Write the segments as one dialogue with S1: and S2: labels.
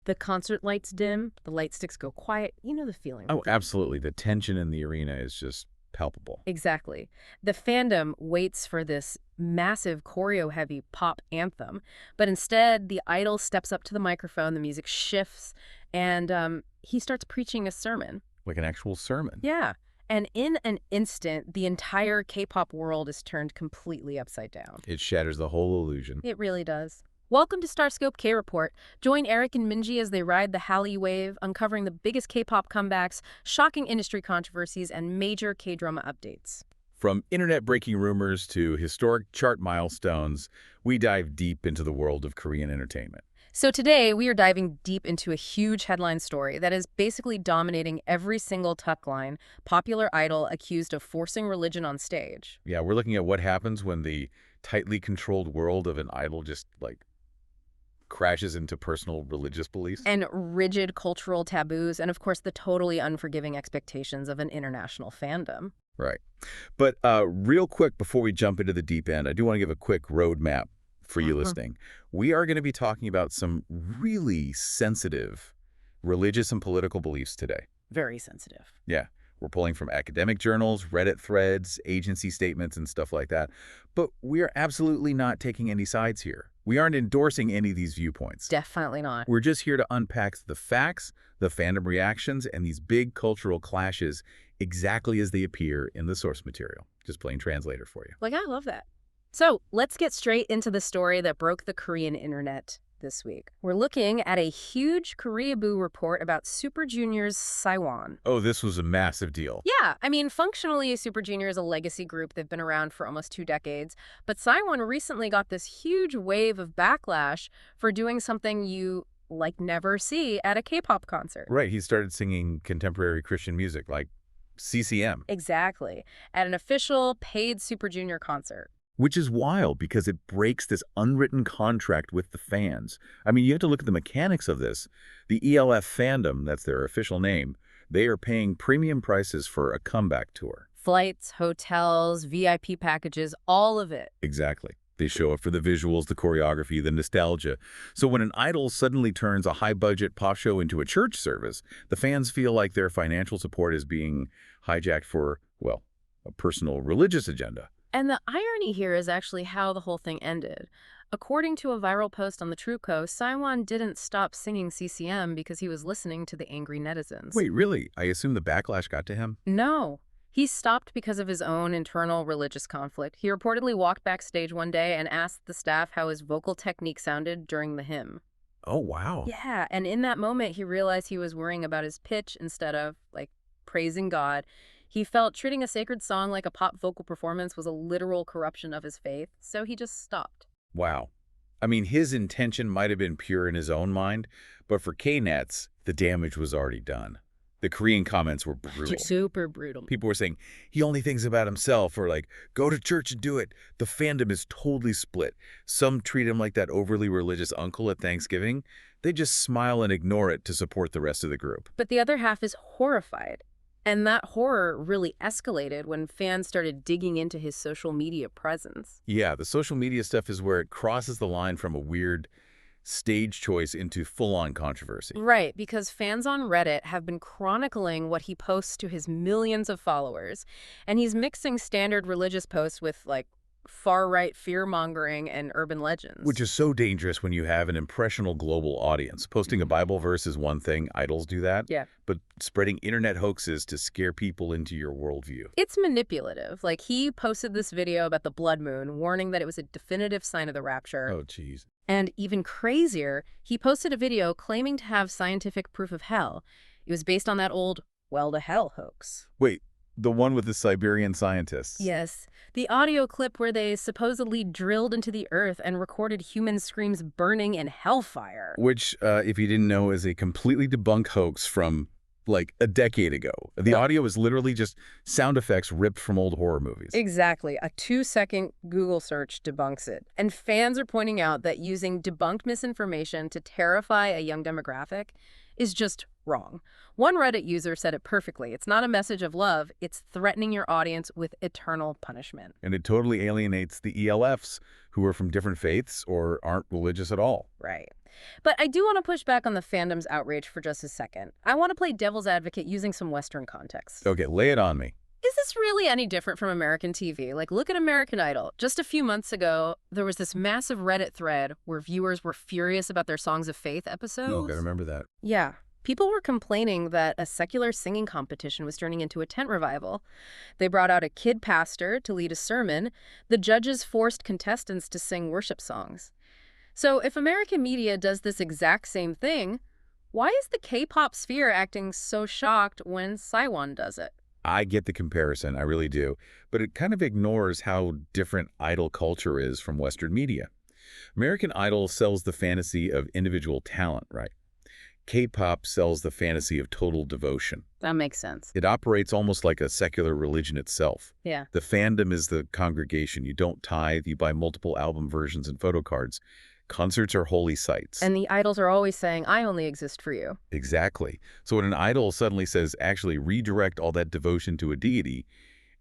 S1: The concert lights dim, the light sticks go quiet. You know the feeling.
S2: Oh, absolutely. The tension in the arena is just palpable.
S1: Exactly. The fandom waits for this massive choreo-heavy pop anthem, but instead the idol steps up to the microphone, the music shifts, and he starts preaching a sermon.
S2: Like an actual sermon.
S1: Yeah. And in an instant, the entire K-pop world is turned completely upside down.
S2: It shatters the whole illusion.
S1: It really does. Welcome to Starscope K-Report. Join Eric and Minji as they ride the Hallyu wave, uncovering the biggest K-pop comebacks, shocking industry controversies, and major K-drama updates.
S2: From internet-breaking rumors to historic chart milestones, we dive deep into the world of Korean entertainment.
S1: So today, we are diving deep into a huge headline story that is basically dominating every single tuck line: popular idol accused of forcing religion on stage.
S2: Yeah, we're looking at what happens when the tightly controlled world of an idol just, crashes into personal religious beliefs.
S1: And rigid cultural taboos, and of course, the totally unforgiving expectations of an international fandom.
S2: Right. But real quick, before we jump into the deep end, I do want to give a quick roadmap for you listening. We are going to be talking about some really sensitive religious and political beliefs today.
S1: Very sensitive.
S2: Yeah. We're pulling from academic journals, Reddit threads, agency statements, and stuff like that. But we are absolutely not taking any sides here. We aren't endorsing any of these viewpoints.
S1: Definitely not.
S2: We're just here to unpack the facts, the fandom reactions, and these big cultural clashes exactly as they appear in the source material. Just plain translator for you.
S1: I love that. So let's get straight into the story that broke the Korean internet this week. We're looking at a huge Koreaboo report about Super Junior's Siwon.
S2: Oh, this was a massive deal.
S1: Yeah, I mean, functionally, Super Junior is a legacy group. They've been around for almost 2 decades. But Siwon recently got this huge wave of backlash for doing something you, never see at a K-pop concert.
S2: Right, he started singing contemporary Christian music, like CCM.
S1: Exactly. At an official, paid Super Junior concert.
S2: Which is wild because it breaks this unwritten contract with the fans. I mean, you have to look at the mechanics of this. The ELF Fandom, that's their official name, they are paying premium prices for a comeback tour.
S1: Flights, hotels, VIP packages, all of it.
S2: Exactly. They show up for the visuals, the choreography, the nostalgia. So when an idol suddenly turns a high-budget pop show into a church service, the fans feel like their financial support is being hijacked for, well, a personal religious agenda.
S1: And the irony here is actually how the whole thing ended. According to a viral post on the Trueco, Siwon didn't stop singing CCM because he was listening to the angry netizens.
S2: Wait, really? I assume the backlash got to him?
S1: No. He stopped because of his own internal religious conflict. He reportedly walked backstage one day and asked the staff how his vocal technique sounded during the hymn.
S2: Oh, wow.
S1: Yeah, and in that moment, he realized he was worrying about his pitch instead of, praising God. He felt treating a sacred song like a pop vocal performance was a literal corruption of his faith, so he just stopped.
S2: Wow. I mean, his intention might have been pure in his own mind, but for K-Nets, the damage was already done. The Korean comments were brutal.
S1: Super brutal.
S2: People were saying, he only thinks about himself, or go to church and do it. The fandom is totally split. Some treat him like that overly religious uncle at Thanksgiving. They just smile and ignore it to support the rest of the group.
S1: But the other half is horrified. And that horror really escalated when fans started digging into his social media presence.
S2: Yeah, the social media stuff is where it crosses the line from a weird stage choice into full-on controversy.
S1: Right, because fans on Reddit have been chronicling what he posts to his millions of followers. And he's mixing standard religious posts with, far-right fear-mongering and urban legends.
S2: Which is so dangerous when you have an impressionable global audience. Posting a Bible verse is one thing, idols do that.
S1: Yeah.
S2: But spreading internet hoaxes to scare people into your worldview.
S1: It's manipulative. He posted this video about the blood moon, warning that it was a definitive sign of the rapture.
S2: Oh, jeez.
S1: And even crazier, he posted a video claiming to have scientific proof of hell. It was based on that old, well to hell hoax.
S2: Wait, the one with the Siberian scientists?
S1: Yes. The audio clip where they supposedly drilled into the earth and recorded human screams burning in hellfire.
S2: Which, if you didn't know, is a completely debunked hoax from, a decade ago. The audio is literally just sound effects ripped from old horror movies.
S1: Exactly. A 2-second Google search debunks it. And fans are pointing out that using debunked misinformation to terrify a young demographic is just wrong. One Reddit user said it perfectly. It's not a message of love. It's threatening your audience with eternal punishment.
S2: And it totally alienates the ELFs who are from different faiths or aren't religious at all.
S1: Right. But I do want to push back on the fandom's outrage for just a second. I want to play devil's advocate using some Western context.
S2: Okay, lay it on me.
S1: Is this really any different from American TV? Like, look at American Idol. Just a few months ago, there was this massive Reddit thread where viewers were furious about their Songs of Faith episodes.
S2: Oh, I remember that.
S1: Yeah. People were complaining that a secular singing competition was turning into a tent revival. They brought out a kid pastor to lead a sermon. The judges forced contestants to sing worship songs. So if American media does this exact same thing, why is the K-pop sphere acting so shocked when Siwon does it?
S2: I get the comparison, I really do. But it kind of ignores how different idol culture is from Western media. American Idol sells the fantasy of individual talent, right? K-pop sells the fantasy of total devotion.
S1: That makes sense.
S2: It operates almost like a secular religion itself.
S1: Yeah.
S2: The fandom is the congregation. You don't tithe, you buy multiple album versions and photo cards. Concerts are holy sites.
S1: And the idols are always saying, I only exist for you.
S2: Exactly. So when an idol suddenly says, actually redirect all that devotion to a deity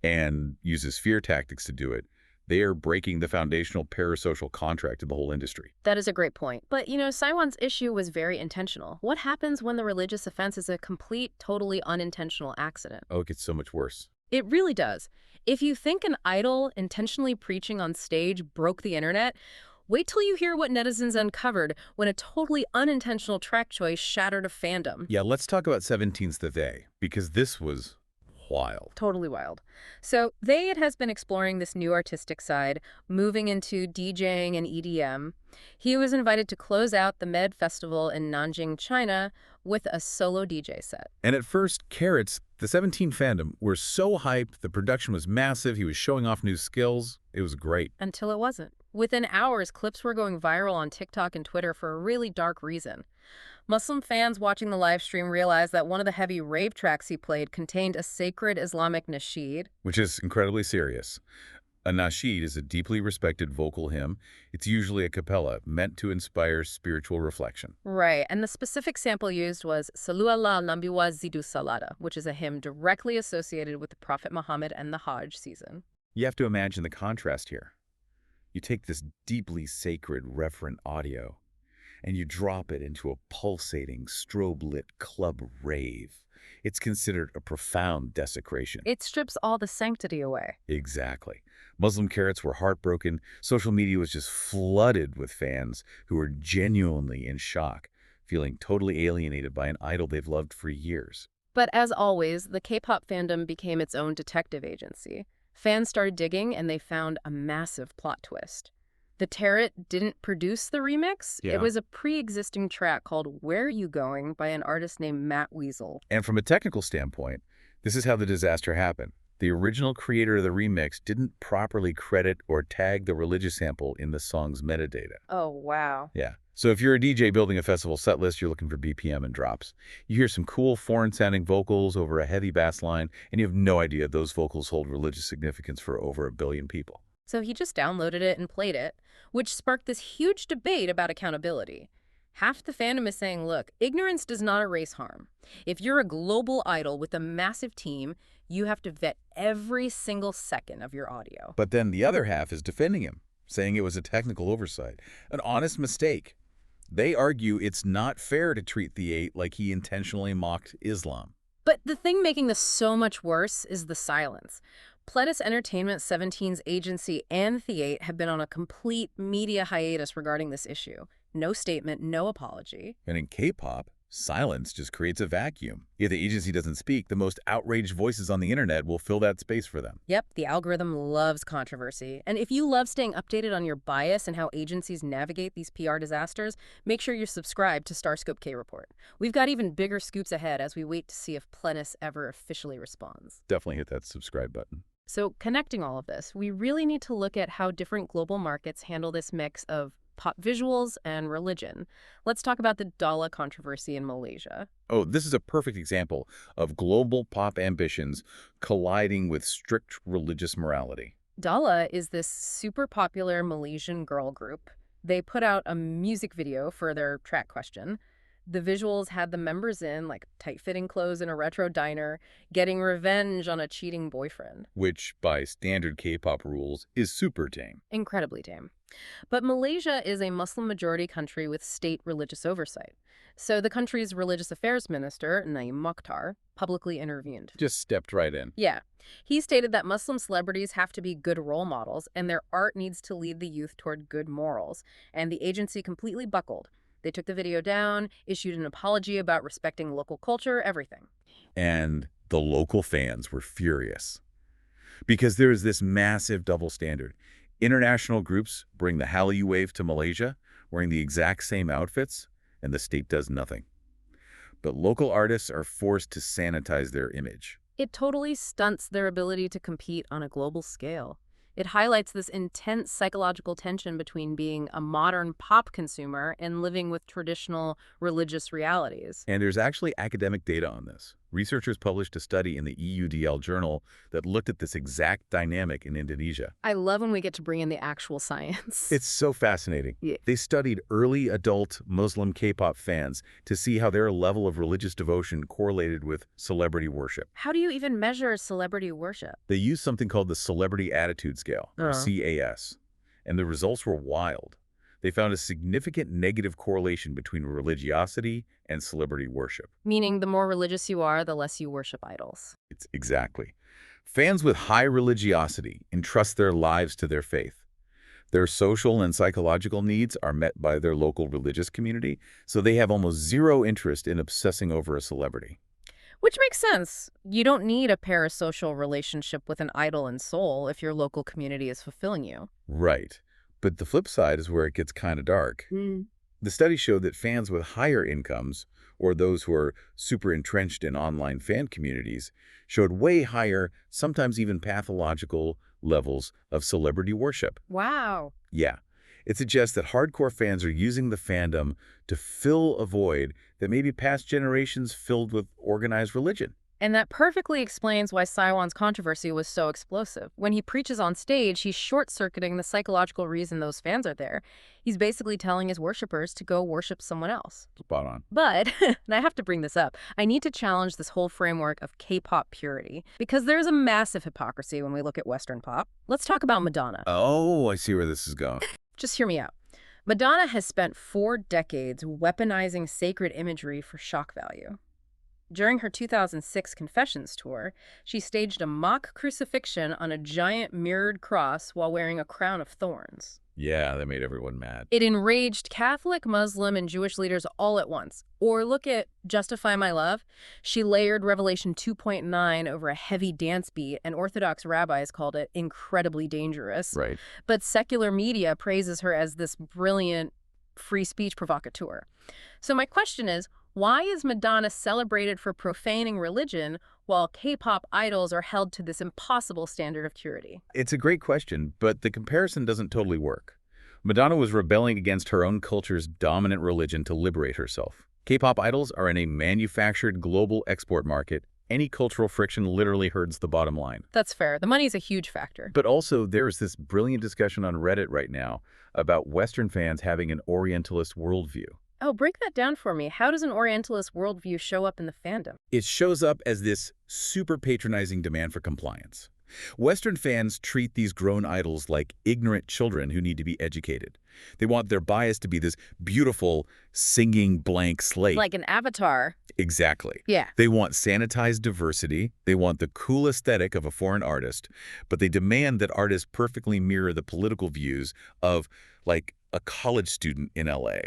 S2: and uses fear tactics to do it, they are breaking the foundational parasocial contract of the whole industry.
S1: That is a great point. But, Siwon's issue was very intentional. What happens when the religious offense is a complete, totally unintentional accident?
S2: Oh, it gets so much worse.
S1: It really does. If you think an idol intentionally preaching on stage broke the internet, wait till you hear what netizens uncovered when a totally unintentional track choice shattered a fandom.
S2: Yeah, let's talk about 17's The They, because this was wild.
S1: Totally wild. So The8 has been exploring this new artistic side, moving into DJing and EDM. He was invited to close out the Med Festival in Nanjing, China, with a solo DJ set.
S2: And at first, Carrots, the 17 fandom, were so hyped, the production was massive, he was showing off new skills. It was great.
S1: Until it wasn't. Within hours, clips were going viral on TikTok and Twitter for a really dark reason. Muslim fans watching the live stream realized that one of the heavy rave tracks he played contained a sacred Islamic nasheed.
S2: Which is incredibly serious. A nasheed is a deeply respected vocal hymn. It's usually a cappella, meant to inspire spiritual reflection.
S1: Right, and the specific sample used was Salu Allah Lambiwa Zidu Salada, which is a hymn directly associated with the Prophet Muhammad and the Hajj season.
S2: You have to imagine the contrast here. You take this deeply sacred, reverent audio, and you drop it into a pulsating, strobe-lit club rave. It's considered a profound desecration.
S1: It strips all the sanctity away.
S2: Exactly. Muslim Carrots were heartbroken. Social media was just flooded with fans who were genuinely in shock, feeling totally alienated by an idol they've loved for years.
S1: But as always, the K-pop fandom became its own detective agency. Fans started digging, and they found a massive plot twist. The Tarot didn't produce the remix.
S2: Yeah.
S1: It was a pre-existing track called Where Are You Going by an artist named Matt Weasel.
S2: And from a technical standpoint, this is how the disaster happened. The original creator of the remix didn't properly credit or tag the religious sample in the song's metadata.
S1: Oh, wow.
S2: Yeah. So if you're a DJ building a festival set list, you're looking for BPM and drops. You hear some cool foreign-sounding vocals over a heavy bass line, and you have no idea those vocals hold religious significance for over 1 billion people.
S1: So he just downloaded it and played it, which sparked this huge debate about accountability. Half the fandom is saying, look, ignorance does not erase harm. If you're a global idol with a massive team, you have to vet every single second of your audio.
S2: But then the other half is defending him, saying it was a technical oversight, an honest mistake. They argue it's not fair to treat The8 like he intentionally mocked Islam.
S1: But the thing making this so much worse is the silence. Pledis Entertainment, 17's agency, and The8 have been on a complete media hiatus regarding this issue. No statement, no apology.
S2: And in K-pop, silence just creates a vacuum. If the agency doesn't speak, the most outraged voices on the internet will fill that space for them.
S1: Yep, the algorithm loves controversy. And if you love staying updated on your bias and how agencies navigate these PR disasters, make sure you're subscribed to Starscope K-Report. We've got even bigger scoops ahead as we wait to see if Pledis ever officially responds.
S2: Definitely hit that subscribe button.
S1: So connecting all of this, we really need to look at how different global markets handle this mix of pop visuals and religion. Let's talk about the DOLLA controversy in Malaysia.
S2: Oh, this is a perfect example of global pop ambitions colliding with strict religious morality.
S1: DOLLA is this super popular Malaysian girl group. They put out a music video for their track Question. The visuals had the members in, like, tight-fitting clothes in a retro diner, getting revenge on a cheating boyfriend.
S2: Which, by standard K-pop rules, is super tame.
S1: Incredibly tame. But Malaysia is a Muslim-majority country with state religious oversight. So the country's religious affairs minister, Naim Mokhtar, publicly intervened.
S2: Just stepped right in.
S1: Yeah. He stated that Muslim celebrities have to be good role models and their art needs to lead the youth toward good morals. And the agency completely buckled. They took the video down, issued an apology about respecting local culture, everything.
S2: And the local fans were furious. Because there is this massive double standard. International groups bring the Hallyu wave to Malaysia, wearing the exact same outfits, and the state does nothing. But local artists are forced to sanitize their image.
S1: It totally stunts their ability to compete on a global scale. It highlights this intense psychological tension between being a modern pop consumer and living with traditional religious realities.
S2: And there's actually academic data on this. Researchers published a study in the EUDL journal that looked at this exact dynamic in Indonesia.
S1: I love when we get to bring in the actual science.
S2: It's so fascinating.
S1: Yeah.
S2: They studied early adult Muslim K-pop fans to see how their level of religious devotion correlated with celebrity worship.
S1: How do you even measure celebrity worship?
S2: They used something called the Celebrity Attitude Scale, or CAS, and the results were wild. They found a significant negative correlation between religiosity and celebrity worship.
S1: Meaning the more religious you are, the less you worship idols.
S2: It's exactly. Fans with high religiosity entrust their lives to their faith. Their social and psychological needs are met by their local religious community, so they have almost zero interest in obsessing over a celebrity.
S1: Which makes sense. You don't need a parasocial relationship with an idol and soul if your local community is fulfilling you.
S2: Right. But the flip side is where it gets kind of dark. The study showed that fans with higher incomes, or those who are super entrenched in online fan communities, showed way higher, sometimes even pathological, levels of celebrity worship.
S1: Wow.
S2: Yeah. It suggests that hardcore fans are using the fandom to fill a void that maybe past generations filled with organized religion.
S1: And that perfectly explains why Siwon's controversy was so explosive. When he preaches on stage, he's short-circuiting the psychological reason those fans are there. He's basically telling his worshipers to go worship someone else.
S2: Spot on.
S1: But, and I have to bring this up, I need to challenge this whole framework of K-pop purity, because there's a massive hypocrisy when we look at Western pop. Let's talk about Madonna.
S2: Oh, I see where this is going.
S1: Just hear me out. Madonna has spent 4 decades weaponizing sacred imagery for shock value. During her 2006 Confessions tour, she staged a mock crucifixion on a giant mirrored cross while wearing a crown of thorns.
S2: Yeah, that made everyone mad.
S1: It enraged Catholic, Muslim, and Jewish leaders all at once. Or look at Justify My Love. She layered Revelation 2.9 over a heavy dance beat, and Orthodox rabbis called it incredibly dangerous.
S2: Right.
S1: But secular media praises her as this brilliant free speech provocateur. So my question is, why is Madonna celebrated for profaning religion while K-pop idols are held to this impossible standard of purity?
S2: It's a great question, but the comparison doesn't totally work. Madonna was rebelling against her own culture's dominant religion to liberate herself. K-pop idols are in a manufactured global export market. Any cultural friction literally hurts the bottom line.
S1: That's fair. The money's a huge factor.
S2: But also, there's this brilliant discussion on Reddit right now about Western fans having an Orientalist worldview.
S1: Oh, break that down for me. How does an Orientalist worldview show up in the fandom?
S2: It shows up as this super patronizing demand for compliance. Western fans treat these grown idols like ignorant children who need to be educated. They want their bias to be this beautiful, singing blank slate.
S1: Like an avatar.
S2: Exactly.
S1: Yeah.
S2: They want sanitized diversity. They want the cool aesthetic of a foreign artist, but they demand that artists perfectly mirror the political views of, like, a college student in LA.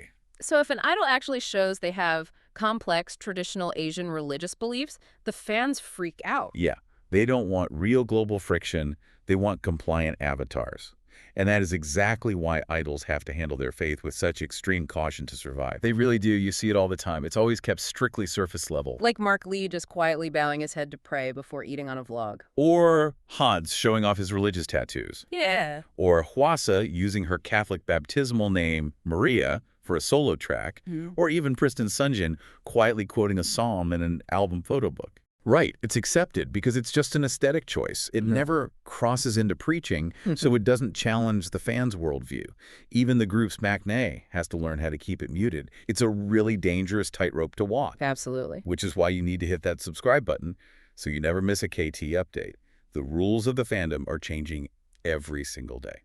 S1: So if an idol actually shows they have complex, traditional Asian religious beliefs, the fans freak out.
S2: Yeah. They don't want real global friction. They want compliant avatars. And that is exactly why idols have to handle their faith with such extreme caution to survive. They really do. You see it all the time. It's always kept strictly surface level.
S1: Like Mark Lee just quietly bowing his head to pray before eating on a vlog.
S2: Or Hans showing off his religious tattoos.
S1: Yeah.
S2: Or Hwasa using her Catholic baptismal name, Maria, for a solo track. Or even Pristin Sunjin quietly quoting a psalm in an album photo book. Right. It's accepted because it's just an aesthetic choice. It never crosses into preaching, so it doesn't challenge the fans' worldview. Even the group's maknae has to learn how to keep it muted. It's a really dangerous tightrope to walk,
S1: Absolutely.
S2: which is why you need to hit that subscribe button so you never miss a KT update. The rules of the fandom are changing every single day.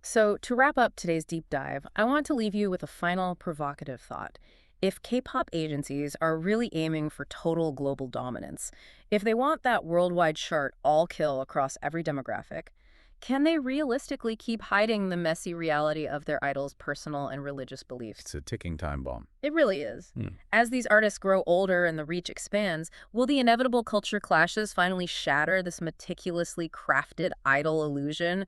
S1: So, to wrap up today's deep dive, I want to leave you with a final provocative thought. If K-pop agencies are really aiming for total global dominance, if they want that worldwide chart all kill across every demographic, can they realistically keep hiding the messy reality of their idols' personal and religious beliefs?
S2: It's a ticking time bomb.
S1: It really is. As these artists grow older and the reach expands, will the inevitable culture clashes finally shatter this meticulously crafted idol illusion?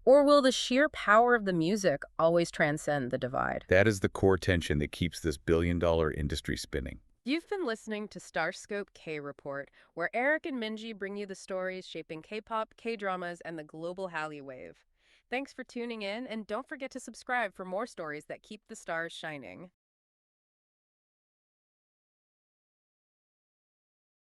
S1: Or will the sheer power of the music always transcend the divide?
S2: That is the core tension that keeps this billion-dollar industry spinning.
S1: You've been listening to Starscope K Report, where Eric and Minji bring you the stories shaping K-pop, K-dramas, and the global Hallyu wave. Thanks for tuning in, and don't forget to subscribe for more stories that keep the stars shining.